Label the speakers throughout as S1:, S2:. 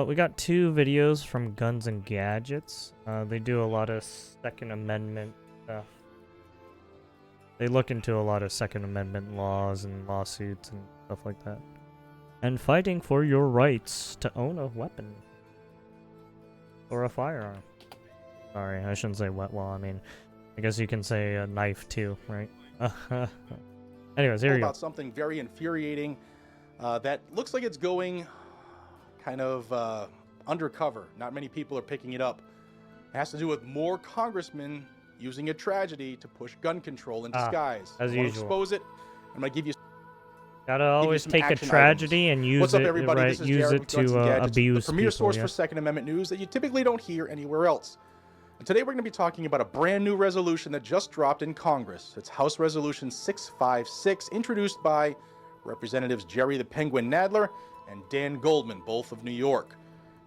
S1: we got 2 videos from Guns and Gadgets. They do a lot of Second Amendment stuff. They look into a lot of Second Amendment laws and lawsuits and stuff like that. And fighting for your rights to own a weapon. Or a firearm. Sorry, I shouldn't say well, I mean, I guess you can say a knife too, right? Anyways, here we go.
S2: About something very infuriating that looks like it's going kind of undercover. Not many people are picking it up. It has to do with more congressmen using a tragedy to push gun control in disguise.
S1: As usual.
S2: Expose it. I'm going to give you.
S1: Gotta always take a tragedy and use
S2: What's up, everybody?
S1: right,
S2: This is
S1: use
S2: Jared
S1: it
S2: with Guns and
S1: to
S2: Gadgets,
S1: abuse
S2: the premier
S1: people,
S2: source
S1: yeah.
S2: for Second Amendment news that you typically don't hear anywhere else. And today we're going to be talking about a brand new resolution that just dropped in Congress. It's House Resolution 656, introduced by Representatives Jerry the Penguin Nadler and Dan Goldman, both of New York.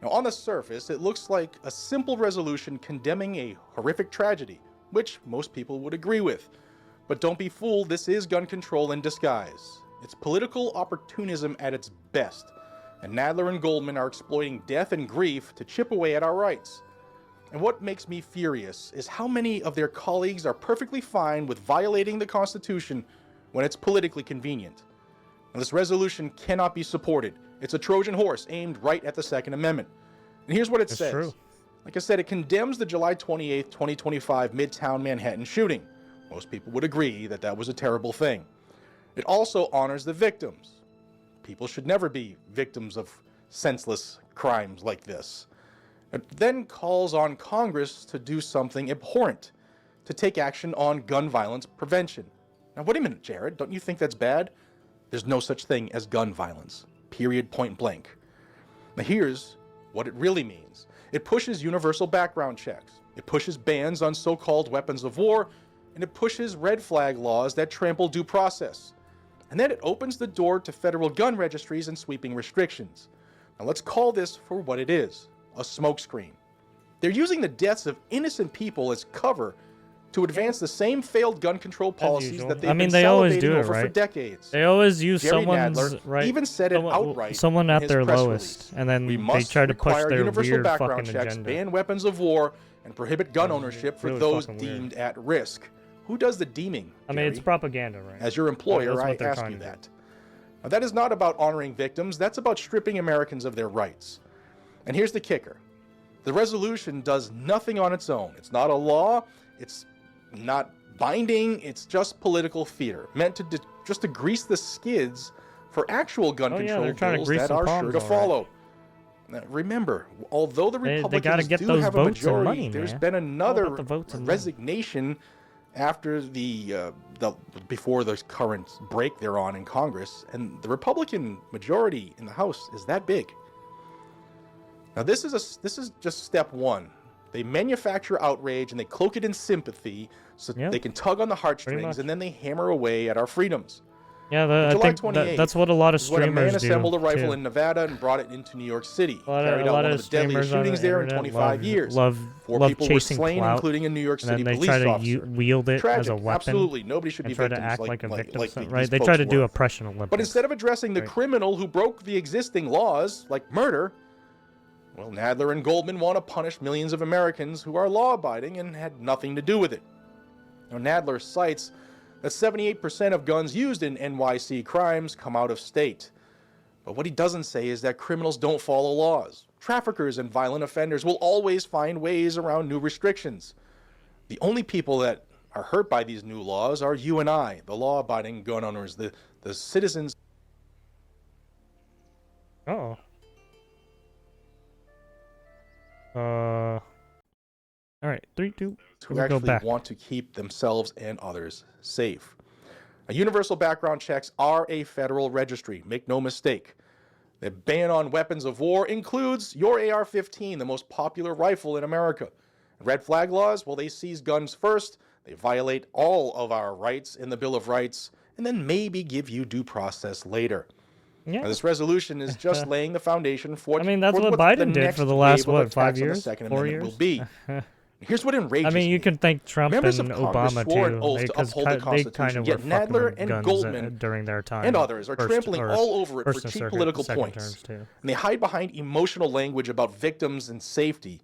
S2: Now, on the surface, it looks like a simple resolution condemning a horrific tragedy, which most people would agree with. But don't be fooled, this is gun control in disguise. It's political opportunism at its best, and Nadler and Goldman are exploiting death and grief to chip away at our rights. And what makes me furious is how many of their colleagues are perfectly fine with violating the Constitution when it's politically convenient. Now, this resolution cannot be supported. It's a Trojan horse aimed right at the Second Amendment. And here's what it says.
S1: True.
S2: Like I said, it condemns the July 28th, 2025 Midtown Manhattan shooting. Most people would agree that that was a terrible thing. It also honors the victims. People should never be victims of senseless crimes like this. It then calls on Congress to do something abhorrent, to take action on gun violence prevention. Now, wait a minute, Jared. Don't you think that's bad? There's no such thing as gun violence. Period, point blank. Now, here's what it really means. It pushes universal background checks. It pushes bans on so-called weapons of war, and it pushes red flag laws that trample due process. And then it opens the door to federal gun registries and sweeping restrictions. Now, let's call this for what it is. A smokescreen. They're using the deaths of innocent people as cover to advance the same failed gun control policies that they've been salivating over for decades.
S1: They always use
S2: Jerry
S1: someone's
S2: Nadler even said it outright.
S1: Someone
S2: in
S1: at
S2: his
S1: their
S2: press
S1: lowest,
S2: release.
S1: and then
S2: We
S1: they
S2: must
S1: try to push
S2: require
S1: their
S2: universal
S1: weird
S2: background
S1: fucking
S2: checks,
S1: agenda.
S2: ban weapons of war, and prohibit gun ownership for
S1: really
S2: those
S1: fucking weird.
S2: deemed at risk. Who does the deeming?
S1: I mean,
S2: Jerry?
S1: it's propaganda, right?
S2: As your employer,
S1: That's
S2: I
S1: what they're
S2: ask
S1: trying
S2: you
S1: to do.
S2: that. Now, that is not about honoring victims. That's about stripping Americans of their rights. And here's the kicker. The resolution does nothing on its own. It's not a law. It's not binding. It's just political theater, meant to just to grease the skids for actual gun control bills that are sure to follow. Now, remember, although the Republicans
S1: get
S2: do
S1: those
S2: have a
S1: votes and
S2: majority,
S1: money,
S2: there's
S1: man.
S2: been
S1: All
S2: another
S1: about the votes and
S2: resignation after before the current break they're on in Congress, and the Republican majority in the House is that big. Now, this is just step one. They manufacture outrage and they cloak it in sympathy so they can tug on the heartstrings, and then they hammer away at our freedoms.
S1: Yeah, I think that's what a lot of streamers do.
S2: When a man assembled a rifle in Nevada and brought it into New York City, carried out one of the deadliest shootings there in 25 years. Four people were slain, including a New York City police officer.
S1: And then they try to wield it as a weapon.
S2: Absolutely, nobody should be
S1: try to
S2: victims
S1: act like a victim,
S2: these
S1: right? They
S2: folks
S1: try to do
S2: were.
S1: oppression Olympics.
S2: But instead of addressing the criminal who broke the existing laws, like murder, well, Nadler and Goldman want to punish millions of Americans who are law-abiding and had nothing to do with it. Now, Nadler cites that 78% of guns used in NYC crimes come out of state. But what he doesn't say is that criminals don't follow laws. Traffickers and violent offenders will always find ways around new restrictions. The only people that are hurt by these new laws are you and I, the law-abiding gun owners, the citizens.
S1: Uh-oh. All right, 3, 2.
S2: Who actually want to keep themselves and others safe. Now, universal background checks are a federal registry. Make no mistake. The ban on weapons of war includes your AR-15, the most popular rifle in America. Red flag laws, well, they seize guns first. They violate all of our rights in the Bill of Rights, and then maybe give you due process later.
S1: Yeah.
S2: Now, this resolution is just laying the foundation for
S1: I mean, that's what Biden did for the last, 5 years? 4 years?
S2: Will be. Here's what enrages
S1: I mean, you
S2: me.
S1: can thank Trump and
S2: Members of Congress
S1: Obama
S2: swore an
S1: too,
S2: oath to
S1: because
S2: uphold the
S1: they kind
S2: Constitution,
S1: of were
S2: yet
S1: fucking
S2: Nadler
S1: with
S2: and
S1: guns
S2: Goldman
S1: during their time.
S2: and others are trampling all over it for
S1: first and
S2: cheap
S1: second,
S2: political
S1: second
S2: points.
S1: terms too.
S2: And they hide behind emotional language about victims and safety.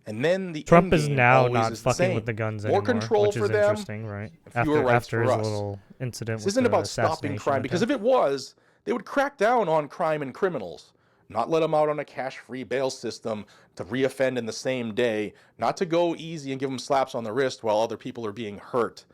S2: And then the
S1: Trump
S2: end
S1: is
S2: game
S1: now
S2: always
S1: not
S2: is the
S1: fucking
S2: same.
S1: with the guns
S2: More
S1: anymore,
S2: control
S1: which
S2: for
S1: is
S2: them,
S1: interesting, right?
S2: and fewer rights
S1: After
S2: for
S1: his
S2: us.
S1: little incident
S2: This
S1: with
S2: isn't
S1: the
S2: about stopping
S1: assassination
S2: crime, because if
S1: attempt.
S2: it was, they would crack down on crime and criminals, not let them out on a cash-free bail system to reoffend in the same day, not to go easy and give them slaps on the wrist while other people are being hurt.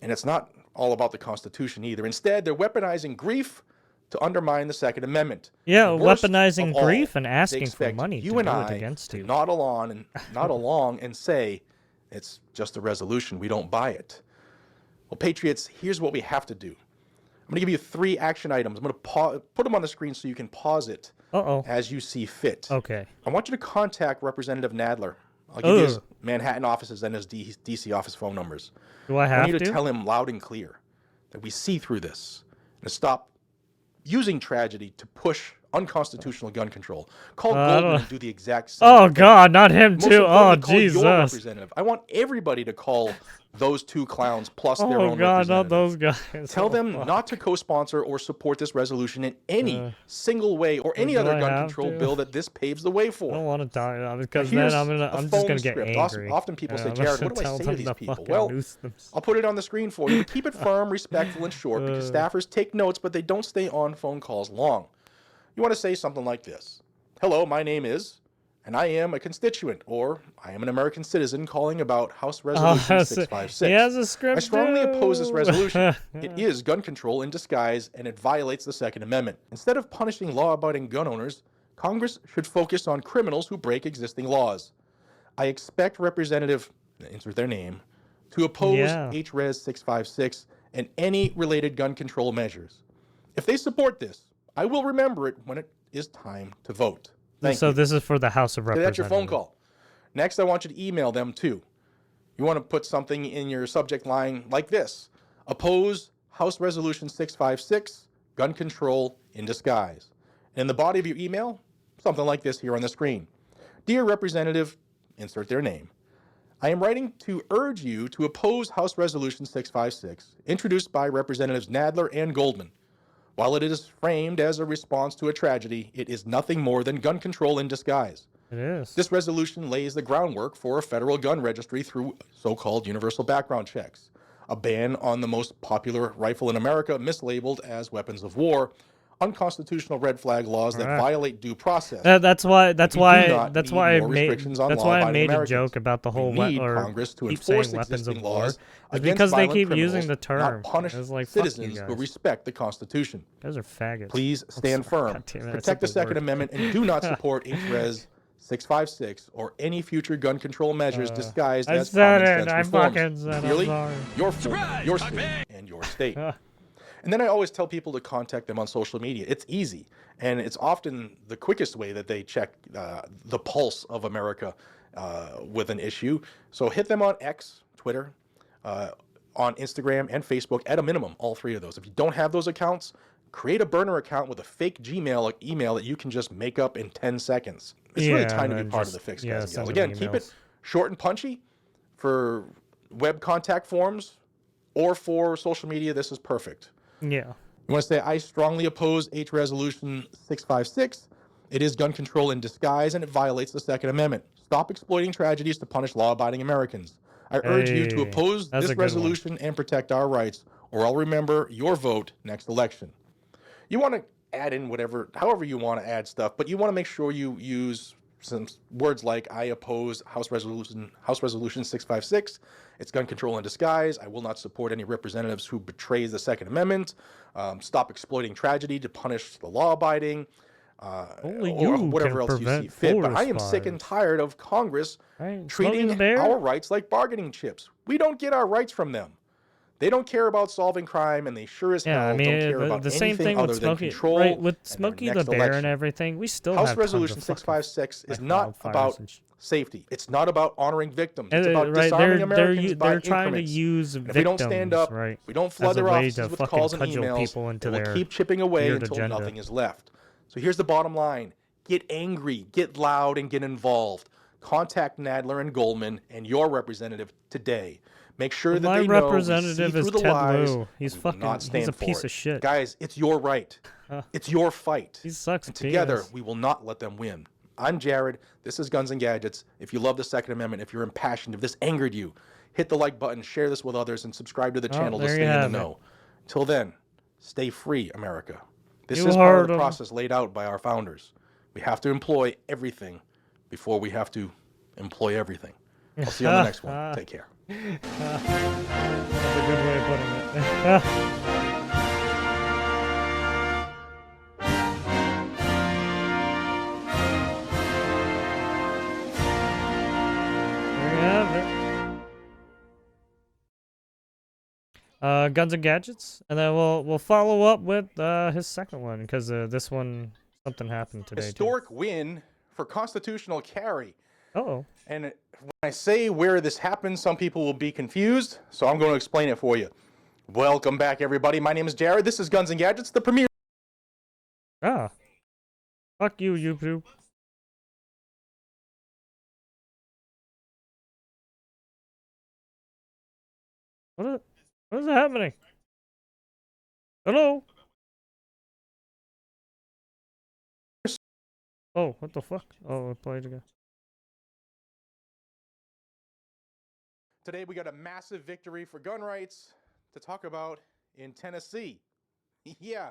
S2: And it's not all about the Constitution either. Instead, they're weaponizing grief to undermine the Second Amendment.
S1: Yeah,
S2: And worst
S1: weaponizing
S2: of all,
S1: grief and
S2: they
S1: asking for
S2: expect
S1: money to
S2: you
S1: do
S2: and
S1: it
S2: I
S1: against
S2: to
S1: you.
S2: nod along and say, it's just a resolution, we don't buy it. Well, Patriots, here's what we have to do. I'm going to give you 3 action items. I'm going to put them on the screen so you can pause it as you see fit.
S1: Okay.
S2: I want you to contact Representative Nadler. I'll give you his Manhattan offices and his DC office phone numbers.
S1: Do I have
S2: I want you
S1: to?
S2: to tell him loud and clear that we see through this and to stop using tragedy to push unconstitutional gun control. Call Goldman and do the exact same
S1: Oh
S2: thing.
S1: God, not him
S2: Most
S1: too. Oh
S2: importantly, call your
S1: Jesus.
S2: representative. I want everybody to call those 2 clowns plus their
S1: Oh
S2: own
S1: God, not
S2: representative.
S1: those guys.
S2: Tell
S1: Oh,
S2: them
S1: fuck.
S2: not to co-sponsor or support this resolution in any single way or any
S1: do
S2: other
S1: I
S2: gun
S1: have
S2: control
S1: to?
S2: bill that this paves the way
S1: I
S2: for.
S1: don't want to talk because
S2: Here's
S1: then
S2: a
S1: I'm just
S2: phone
S1: gonna get
S2: script.
S1: angry.
S2: Often people say,
S1: I'm
S2: Jared,
S1: gonna
S2: what do I
S1: tell
S2: say to
S1: them
S2: these
S1: to
S2: people?
S1: fucking
S2: Well,
S1: noose them.
S2: I'll put it on the screen for you, but keep it firm, respectful, and short because staffers take notes, but they don't stay on phone calls long. You want to say something like this. Hello, my name is, and I am a constituent, or I am an American citizen calling about House Resolution 656.
S1: He has a script.
S2: I strongly oppose this
S1: too.
S2: resolution. It is gun control in disguise, and it violates the Second Amendment. Instead of punishing law-abiding gun owners, Congress should focus on criminals who break existing laws. I expect Representative, insert their name, to oppose HRes 656 and any related gun control measures. If they support this, I will remember it when it is time to vote. Thank you.
S1: This is for the House of Representatives.
S2: That's your phone call. Next, I want you to email them too. You want to put something in your subject line like this. Oppose House Resolution 656, gun control in disguise. And in the body of your email, something like this here on the screen. Dear Representative, insert their name. I am writing to urge you to oppose House Resolution 656, introduced by Representatives Nadler and Goldman. While it is framed as a response to a tragedy, it is nothing more than gun control in disguise.
S1: It is.
S2: This resolution lays the groundwork for a federal gun registry through so-called universal background checks, a ban on the most popular rifle in America mislabeled as weapons of war, unconstitutional red flag laws that violate due process.
S1: That's why I made a
S2: Americans.
S1: joke about the whole
S2: we need Congress to
S1: keep
S2: enforce
S1: saying weapons of
S2: existing
S1: war.
S2: laws
S1: It's
S2: against
S1: because they
S2: violent
S1: keep
S2: criminals,
S1: using the term.
S2: not punish
S1: It's like, fuck you
S2: citizens who
S1: guys.
S2: respect the Constitution.
S1: You guys are faggots.
S2: Please stand firm,
S1: God damn it, I
S2: protect
S1: said
S2: the
S1: the
S2: Second
S1: word.
S2: Amendment, and do not support HRes 656 or any future gun control measures disguised as common sense reforms. Sincerely, your fool, your city, and your state. And then I always tell people to contact them on social media. It's easy, and it's often the quickest way that they check the pulse of America with an issue. So hit them on X, Twitter, on Instagram, and Facebook, at a minimum, all 3 of those. If you don't have those accounts, create a burner account with a fake Gmail email that you can just make up in 10 seconds. It's really time to be part of the fix, guys and gals. Again, keep it short and punchy for web contact forms or for social media. This is perfect.
S1: Yeah.
S2: You want to say, I strongly oppose H Resolution 656. It is gun control in disguise, and it violates the Second Amendment. Stop exploiting tragedies to punish law-abiding Americans. I urge you to oppose this resolution and protect our rights, or I'll remember your vote next election. You want to add in however you want to add stuff, but you want to make sure you use some words like, I oppose House Resolution 656. It's gun control in disguise. I will not support any representatives who betrays the Second Amendment. Stop exploiting tragedy to punish the law-abiding. Or whatever else you see fit. But I am sick and tired of Congress treating our rights like bargaining chips. We don't get our rights from them. They don't care about solving crime, and they sure as hell don't care about
S1: the same
S2: anything
S1: thing
S2: other
S1: with
S2: than
S1: Smokey,
S2: control.
S1: right, with Smokey the Bear
S2: election.
S1: and everything. We still
S2: House
S1: have
S2: Resolution 656 is not about safety. It's not about honoring victims. It's about disarming Americans by
S1: they're trying
S2: increments.
S1: to use
S2: And
S1: victims,
S2: if we don't stand up, we don't flood their offices with calls and emails, and we'll keep chipping away until nothing is left. So here's the bottom line. Get angry, get loud, and get involved. contact Nadler and Goldman and your representative today. Make sure that
S1: My
S2: they know we see
S1: representative
S2: through
S1: is
S2: the
S1: Ted
S2: lies.
S1: Lieu. He's
S2: We will
S1: fucking.
S2: not stand
S1: He's a
S2: for
S1: piece
S2: it.
S1: of shit.
S2: Guys, it's your right. It's your fight.
S1: He sucks.
S2: And together,
S1: penis.
S2: we will not let them win. I'm Jared. This is Guns and Gadgets. If you love the Second Amendment, if you're impassioned, if this angered you, hit the like button, share this with others, and subscribe to the channel to
S1: there
S2: stay
S1: you
S2: in the
S1: have it.
S2: know. Till then, stay free, America. This
S1: You
S2: is part of
S1: heard
S2: the
S1: 'em.
S2: process laid out by our founders. We have to employ everything before we have to employ everything. I'll see you on the next one. Take care.
S1: That's a good way of putting it. There you have it. Guns and Gadgets, and then we'll follow up with his second one because this one something happened today.
S2: Historic win for constitutional carry.
S1: Oh.
S2: And when I say where this happened, some people will be confused, so I'm going to explain it for you. Welcome back, everybody. My name is Jared. This is Guns and Gadgets, the premiere.
S1: Ah. Fuck you, YouTube. What is happening? Hello? Oh, what the fuck? Oh, it played again.
S2: Today we got a massive victory for gun rights to talk about in Tennessee. Yeah.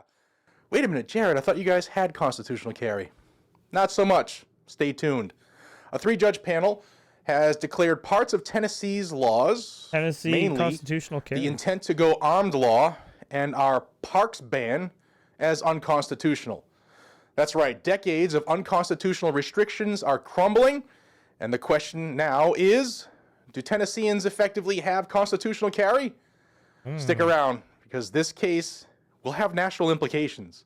S2: Wait a minute, Jared, I thought you guys had constitutional carry. Not so much. Stay tuned. A 3-judge panel has declared parts of Tennessee's laws,
S1: Tennessee
S2: mainly
S1: constitutional carry.
S2: the intent to go armed law and our parks ban, as unconstitutional. That's right, decades of unconstitutional restrictions are crumbling, and the question now is, do Tennesseans effectively have constitutional carry? Stick around, because this case will have national implications.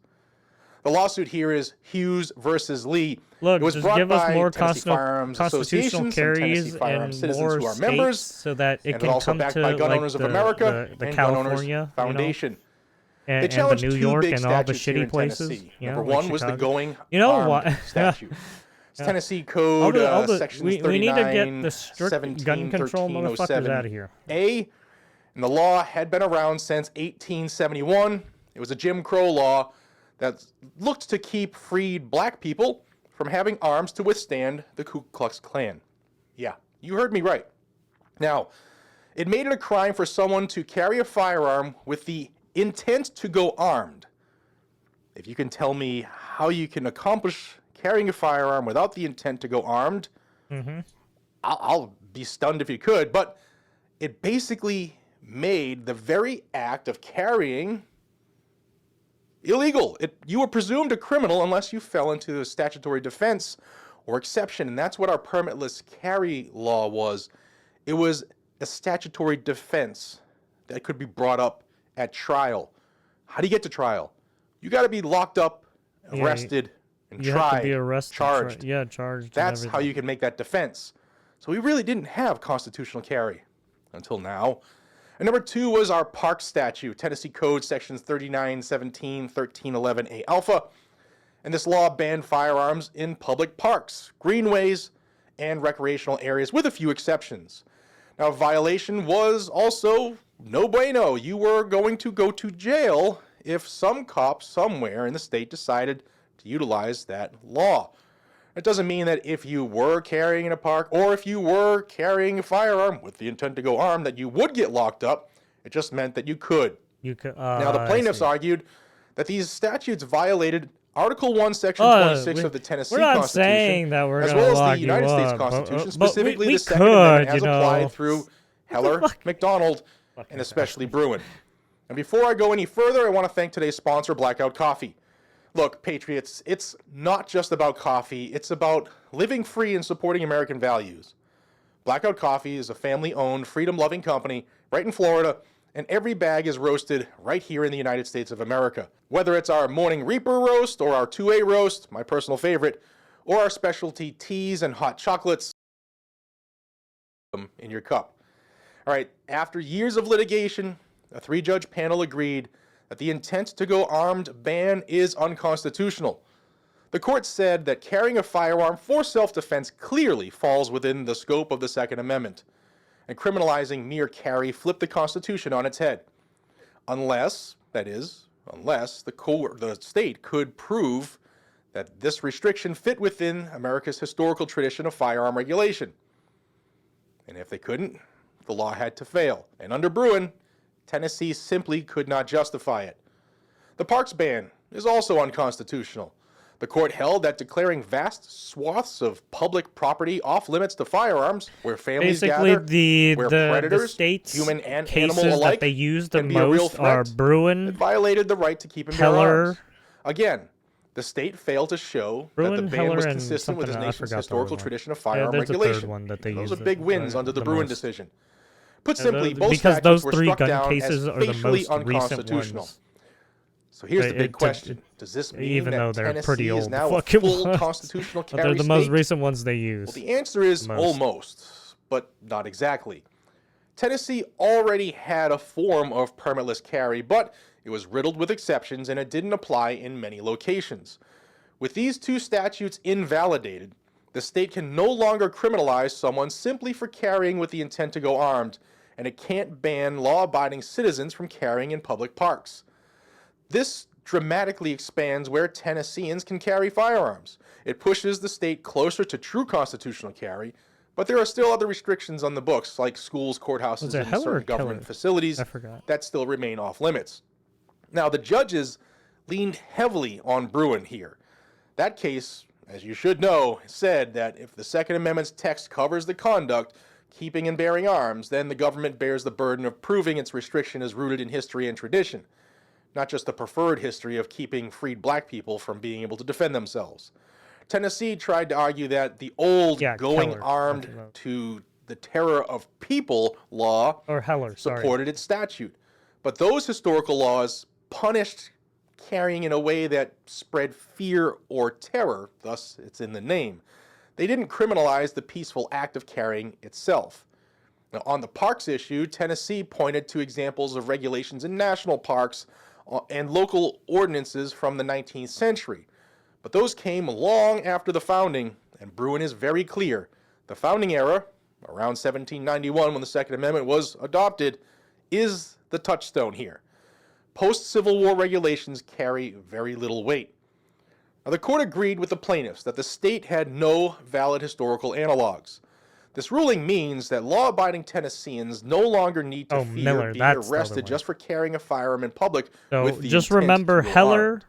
S2: The lawsuit here is Hughes versus Lee.
S1: Look,
S2: it was
S1: just
S2: brought
S1: give us
S2: by
S1: more
S2: Tennessee Firearms
S1: constitutional
S2: Association, some Tennessee
S1: carries
S2: Firearms
S1: and
S2: citizens
S1: more
S2: who are
S1: states
S2: members,
S1: so that it
S2: and
S1: can
S2: also
S1: come
S2: backed
S1: to
S2: by Gun
S1: like
S2: Owners
S1: the,
S2: of America
S1: the
S2: and Gun Owners
S1: California
S2: Foundation.
S1: They
S2: They
S1: and the
S2: challenged
S1: New
S2: two
S1: York
S2: big
S1: and all the
S2: statutes here
S1: shitty
S2: in
S1: places.
S2: Tennessee.
S1: You know,
S2: Number
S1: like
S2: one was the
S1: Chicago.
S2: going
S1: You know
S2: armed
S1: what?
S2: statute. It's Tennessee Code sections
S1: we
S2: 39,
S1: need to get the strict
S2: 17,
S1: gun control
S2: 13,
S1: motherfuckers out of here.
S2: A, and the law had been around since 1871. It was a Jim Crow law that looked to keep freed black people from having arms to withstand the Ku Klux Klan. Yeah, you heard me right. Now, it made it a crime for someone to carry a firearm with the intent to go armed. If you can tell me how you can accomplish carrying a firearm without the intent to go armed, I'll be stunned if you could, but it basically made the very act of carrying illegal. You were presumed a criminal unless you fell into a statutory defense or exception, and that's what our permitless carry law was. It was a statutory defense that could be brought up at trial. How do you get to trial? You got to be locked up, arrested, and
S1: You
S2: tried,
S1: have to be arrested,
S2: charged.
S1: charged. and
S2: That's how
S1: everything.
S2: you can make that defense. So we really didn't have constitutional carry until now. And number two was our park statute, Tennessee Code sections 39, 17, 13, 11A alpha. And this law banned firearms in public parks, greenways, and recreational areas, with a few exceptions. Now, a violation was also no bueno. You were going to go to jail if some cop somewhere in the state decided to utilize that law. It doesn't mean that if you were carrying in a park or if you were carrying a firearm with the intent to go armed that you would get locked up. It just meant that you could.
S1: You could.
S2: Now, the
S1: I
S2: plaintiffs
S1: see.
S2: argued that these statutes violated Article 1, Section
S1: Oh,
S2: 26 of the Tennessee
S1: We're not
S2: Constitution,
S1: saying that we're
S2: as
S1: gonna
S2: well as
S1: lock
S2: the United
S1: you
S2: States
S1: up,
S2: Constitution,
S1: but
S2: specifically
S1: we
S2: the Second Amendment as
S1: could, you
S2: applied
S1: know.
S2: through Heller, McDonald, and especially Bruin. And before I go any further, I want to thank today's sponsor, Blackout Coffee. Look, Patriots, it's not just about coffee. It's about living free and supporting American values. Blackout Coffee is a family-owned, freedom-loving company right in Florida, and every bag is roasted right here in the United States of America. Whether it's our Morning Reaper roast or our 2A roast, my personal favorite, or our specialty teas and hot chocolates in your cup. All right, after years of litigation, a 3-judge panel agreed that the intent to go armed ban is unconstitutional. The court said that carrying a firearm for self-defense clearly falls within the scope of the Second Amendment, and criminalizing mere carry flipped the Constitution on its head. Unless, that is, unless the state could prove that this restriction fit within America's historical tradition of firearm regulation. And if they couldn't, the law had to fail. And under Bruin, Tennessee simply could not justify it. The parks ban is also unconstitutional. The court held that declaring vast swaths of public property off limits to firearms, where families gather, where predators, human and animal alike,
S1: that they use the
S2: can be a real
S1: most are
S2: threat,
S1: Bruin,
S2: it violated the right to keep and bear arms. Again, the state failed to show that the ban was consistent with his nation's historical tradition of firearm regulation. Those are big wins under the Bruin decision. Put simply, both statutes were struck down as facially unconstitutional. So here's the big question. Does this mean that Tennessee is now a full constitutional carry state?
S1: They're the most recent ones they use.
S2: Well, the answer is almost, but not exactly. Tennessee already had a form of permitless carry, but it was riddled with exceptions and it didn't apply in many locations. With these two statutes invalidated, the state can no longer criminalize someone simply for carrying with the intent to go armed, and it can't ban law-abiding citizens from carrying in public parks. This dramatically expands where Tennesseans can carry firearms. It pushes the state closer to true constitutional carry, but there are still other restrictions on the books, like schools, courthouses, and certain government facilities that still remain off limits. Now, the judges leaned heavily on Bruin here. That case, as you should know, said that if the Second Amendment's text covers the conduct, keeping and bearing arms, then the government bears the burden of proving its restriction is rooted in history and tradition, not just the preferred history of keeping freed black people from being able to defend themselves. Tennessee tried to argue that the old going armed to the terror of people law supported its statute. But those historical laws punished carrying in a way that spread fear or terror, thus it's in the name. They didn't criminalize the peaceful act of carrying itself. Now, on the parks issue, Tennessee pointed to examples of regulations in national parks and local ordinances from the 19th century. But those came long after the founding, and Bruin is very clear. The founding era, around 1791 when the Second Amendment was adopted, is the touchstone here. Post-Civil War regulations carry very little weight. Now, the court agreed with the plaintiffs that the state had no valid historical analogs. This ruling means that law-abiding Tennesseans no longer need to fear being arrested just for carrying a firearm in public with the
S1: just
S2: intent
S1: remember
S2: to go
S1: Heller,
S2: armed.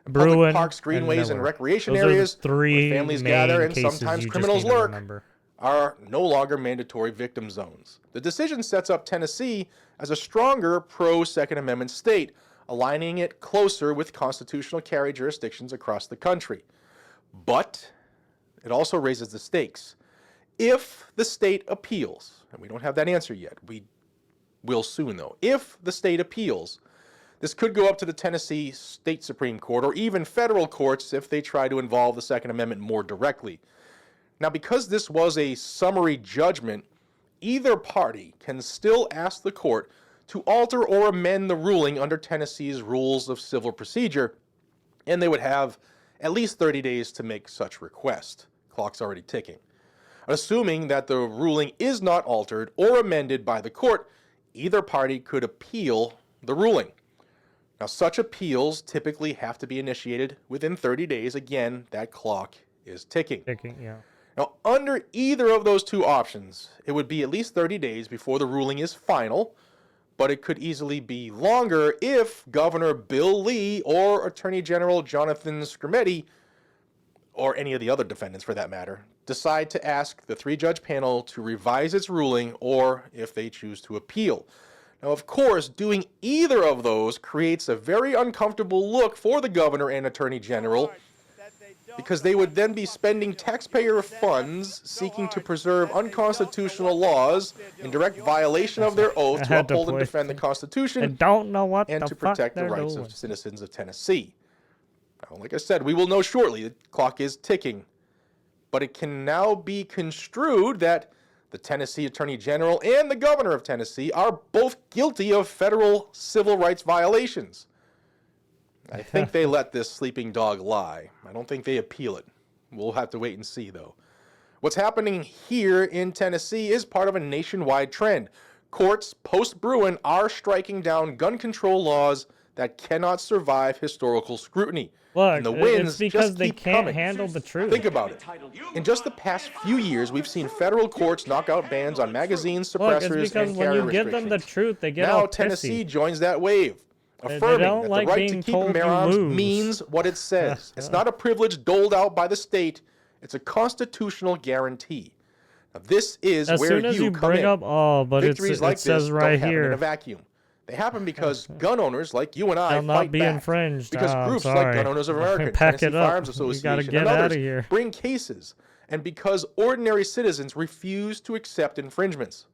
S1: Bruin,
S2: Public parks, greenways, and recreation areas where families gather and sometimes criminals lurk are no longer mandatory victim zones. The decision sets up Tennessee as a stronger pro-Second Amendment state, aligning it closer with constitutional carry jurisdictions across the country. But it also raises the stakes. If the state appeals, and we don't have that answer yet, we will soon though. If the state appeals, this could go up to the Tennessee State Supreme Court or even federal courts if they try to involve the Second Amendment more directly. Now, because this was a summary judgment, either party can still ask the court to alter or amend the ruling under Tennessee's rules of civil procedure, and they would have at least 30 days to make such request. Clock's already ticking. Assuming that the ruling is not altered or amended by the court, either party could appeal the ruling. Now, such appeals typically have to be initiated within 30 days. Again, that clock is ticking. Now, under either of those two options, it would be at least 30 days before the ruling is final, but it could easily be longer if Governor Bill Lee or Attorney General Jonathan Skrmetti, or any of the other defendants for that matter, decide to ask the three-judge panel to revise its ruling, or if they choose to appeal. Now, of course, doing either of those creates a very uncomfortable look for the governor and attorney general, because they would then be spending taxpayer funds seeking to preserve unconstitutional laws in direct violation of their oath to uphold and defend the Constitution and to protect the rights of citizens of Tennessee. Now, like I said, we will know shortly. The clock is ticking. But it can now be construed that the Tennessee Attorney General and the Governor of Tennessee are both guilty of federal civil rights violations. I think they let this sleeping dog lie. I don't think they appeal it. We'll have to wait and see, though. What's happening here in Tennessee is part of a nationwide trend. Courts post-Bruin are striking down gun control laws that cannot survive historical scrutiny.
S1: Look,
S2: and the
S1: it's
S2: wins
S1: because
S2: just
S1: they
S2: keep
S1: can't
S2: coming.
S1: handle the truth.
S2: Think about it. In just the past few years, we've seen federal courts knock out bans on magazines,
S1: Look, it's
S2: suppressors,
S1: because
S2: and
S1: when
S2: carrier
S1: you give them the
S2: restrictions.
S1: truth, they get
S2: Now
S1: all
S2: Tennessee
S1: pissy.
S2: joins that wave,
S1: They
S2: affirming
S1: don't
S2: that
S1: like
S2: the right to
S1: being
S2: keep and
S1: told
S2: bear
S1: you
S2: arms
S1: lose.
S2: means what it says. It's not a privilege doled out by the state. It's a constitutional guarantee. Now, this is
S1: As
S2: where
S1: soon as you
S2: come
S1: bring
S2: in.
S1: up, oh, but
S2: Victories like
S1: it says
S2: this
S1: right
S2: don't happen in
S1: here,
S2: a vacuum. They happen because gun owners like you and I
S1: shall not
S2: fight
S1: be
S2: back.
S1: infringed.
S2: Because
S1: I'm
S2: groups like
S1: sorry.
S2: Gun Owners of America,
S1: Pack
S2: Tennessee
S1: it up.
S2: Firearms
S1: You
S2: Association,
S1: gotta
S2: and
S1: get
S2: others
S1: outta here.
S2: bring cases, and because ordinary citizens refuse to accept infringements.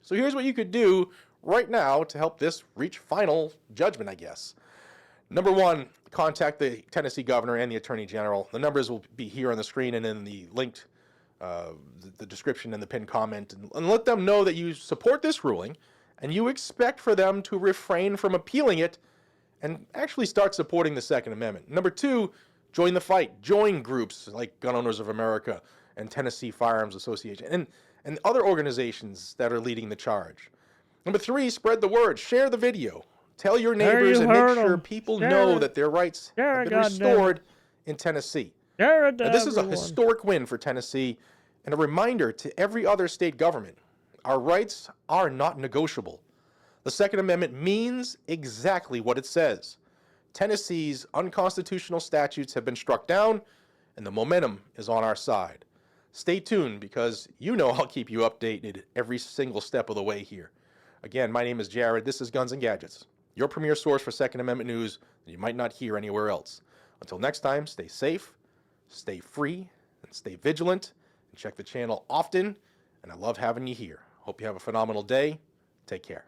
S2: So here's what you could do right now to help this reach final judgment, I guess. Number one, contact the Tennessee governor and the attorney general. The numbers will be here on the screen and in the linked the description and the pinned comment, and let them know that you support this ruling and you expect for them to refrain from appealing it and actually start supporting the Second Amendment. Number two, join the fight. Join groups like Gun Owners of America and Tennessee Firearms Association and other organizations that are leading the charge. Number three, spread the word. Share the video. Tell your neighbors and make sure people know that their rights have been restored in Tennessee. Now, this is a historic win for Tennessee and a reminder to every other state government. Our rights are not negotiable. The Second Amendment means exactly what it says. Tennessee's unconstitutional statutes have been struck down, and the momentum is on our side. Stay tuned, because you know I'll keep you updated every single step of the way here. Again, my name is Jared. This is Guns and Gadgets, your premier source for Second Amendment news that you might not hear anywhere else. Until next time, stay safe, stay free, and stay vigilant, and check the channel often, and I love having you here. Hope you have a phenomenal day. Take care.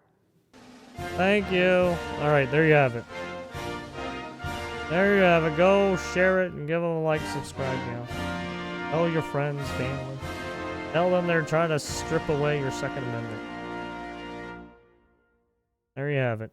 S1: Thank you. All right, there you have it. There you have it. Go share it and give them a like, subscribe, you know. Tell your friends, family. Tell them they're trying to strip away your Second Amendment. There you have it.